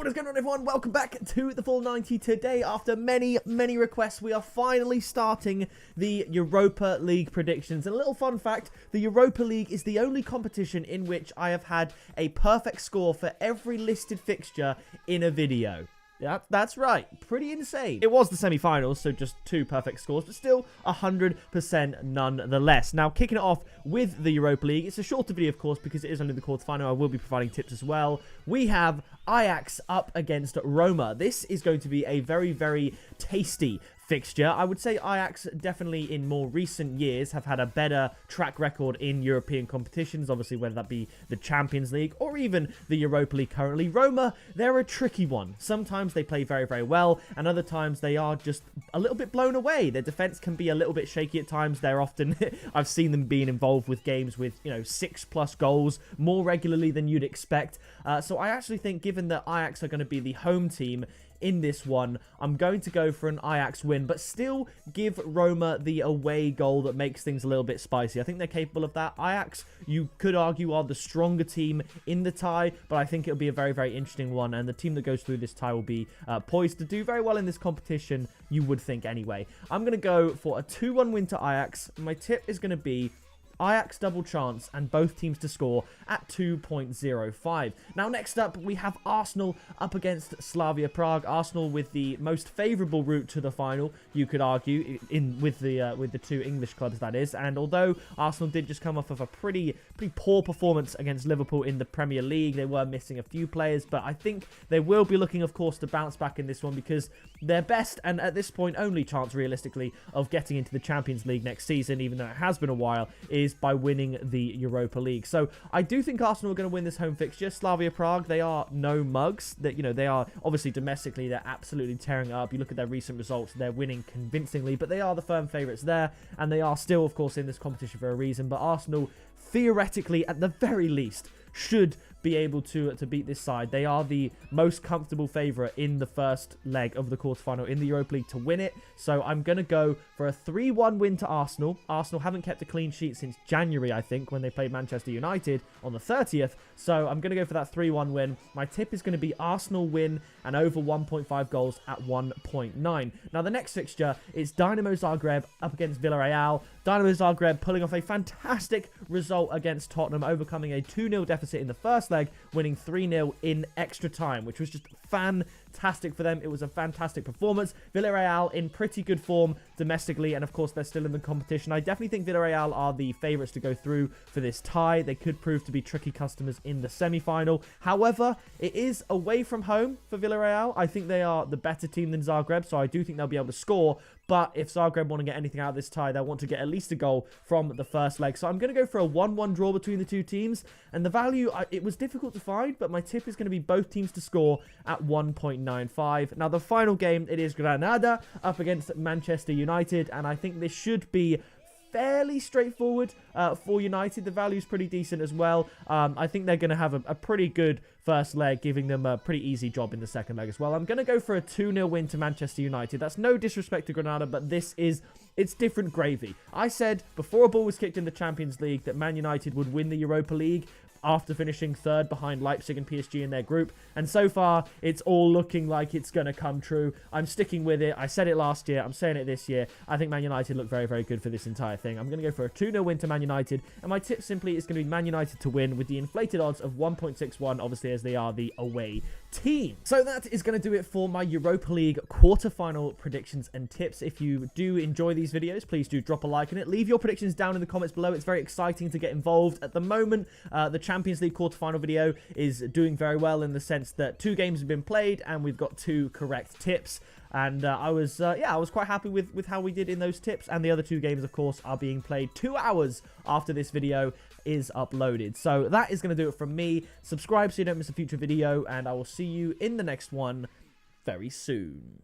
What is going on, everyone? Welcome back to the Full 90. Today, after many requests, we are finally starting the Europa League predictions. And a little fun fact, the Europa League is the only competition in which I have had a perfect score for every listed fixture in a video. Yeah, that's right. Pretty insane. It was the semi-finals, so just 2 perfect scores, but still 100% nonetheless. Now, kicking it off with the Europa League, it's a shorter video, of course, because it is only the quarterfinal. I will be providing tips as well. We have Ajax up against Roma. This is going to be a very tasty fixture. I would say Ajax definitely in more recent years have had a better track record in European competitions, obviously whether that be the Champions League or even the Europa League currently. Roma, they're a tricky one. Sometimes they play very well, and other times they are just a little bit blown away. Their defense can be a little bit shaky at times. They're often, I've seen them being involved with games with, 6+ goals more regularly than you'd expect. So I actually think, given that Ajax are going to be the home team in this one, I'm going to go for an Ajax win, but still give Roma the away goal that makes things a little bit spicy. I think they're capable of that. Ajax, you could argue, are the stronger team in the tie, but I think it'll be a very interesting one, and the team that goes through this tie will be poised to do very well in this competition, you would think anyway. I'm going to go for a 2-1 win to Ajax. My tip is going to be Ajax double chance and both teams to score at 2.05. Now, next up, we have Arsenal up against Slavia Prague. Arsenal with the most favourable route to the final, you could argue, with the 2 English clubs, that is. And although Arsenal did just come off of a pretty poor performance against Liverpool in the Premier League, they were missing a few players, but I think they will be looking, of course, to bounce back in this one, because their best, and at this point only chance realistically, of getting into the Champions League next season, even though it has been a while, is by winning the Europa League. So I do think Arsenal are going to win this home fixture. Slavia Prague, they are no mugs. That they are obviously domestically, they're absolutely tearing it up. You look at their recent results, they're winning convincingly, but they are the firm favourites there, and they are still, of course, in this competition for a reason. But Arsenal, theoretically, at the very least, should be able to beat this side. They are the most comfortable favourite in the first leg of the quarterfinal in the Europa League to win it. So I'm going to go for a 3-1 win to Arsenal. Arsenal haven't kept a clean sheet since January, I think, when they played Manchester United on the 30th. So I'm going to go for that 3-1 win. My tip is going to be Arsenal win and over 1.5 goals at 1.9. Now, the next fixture is Dinamo Zagreb up against Villarreal. Dinamo Zagreb pulling off a fantastic result against Tottenham, overcoming a 2-0 deficit in the first leg, winning 3-0 in extra time, which was just fantastic for them. It was a fantastic performance. Villarreal in pretty good form domestically, and of course they're still in the competition. I definitely think Villarreal are the favourites to go through for this tie. They could prove to be tricky customers in the semi-final. However, it is away from home for Villarreal. I think they are the better team than Zagreb, so I do think they'll be able to score. But if Zagreb want to get anything out of this tie, they'll want to get at least a goal from the first leg. So I'm going to go for a 1-1 draw between the 2 teams. And the value, it was difficult to find, but my tip is going to be both teams to score at 1.95. Now, the final game, it is Granada up against Manchester United. And I think this should be fairly straightforward for United. The value is pretty decent as well. I think they're going to have a pretty good first leg, giving them a pretty easy job in the second leg as well. I'm going to go for a 2-0 win to Manchester United. That's no disrespect to Granada, but it's different gravy. I said before a ball was kicked in the Champions League that Man United would win the Europa League after finishing 3rd behind Leipzig and PSG in their group. And so far, it's all looking like it's going to come true. I'm sticking with it. I said it last year. I'm saying it this year. I think Man United look very good for this entire thing. I'm going to go for a 2-0 win to Man United. And my tip simply is going to be Man United to win with the inflated odds of 1.61, obviously, as they are the away team. So that is going to do it for my Europa League quarterfinal predictions and tips. If you do enjoy these videos, please do drop a like on it. Leave your predictions down in the comments below. It's very exciting to get involved. At the moment, the Champions League quarterfinal video is doing very well in the sense that 2 games have been played and we've got 2 correct tips. And I was quite happy with how we did in those tips. And the other 2 games, of course, are being played 2 hours after this video is uploaded. So that is going to do it from me. Subscribe so you don't miss a future video, and I will see you in the next one very soon.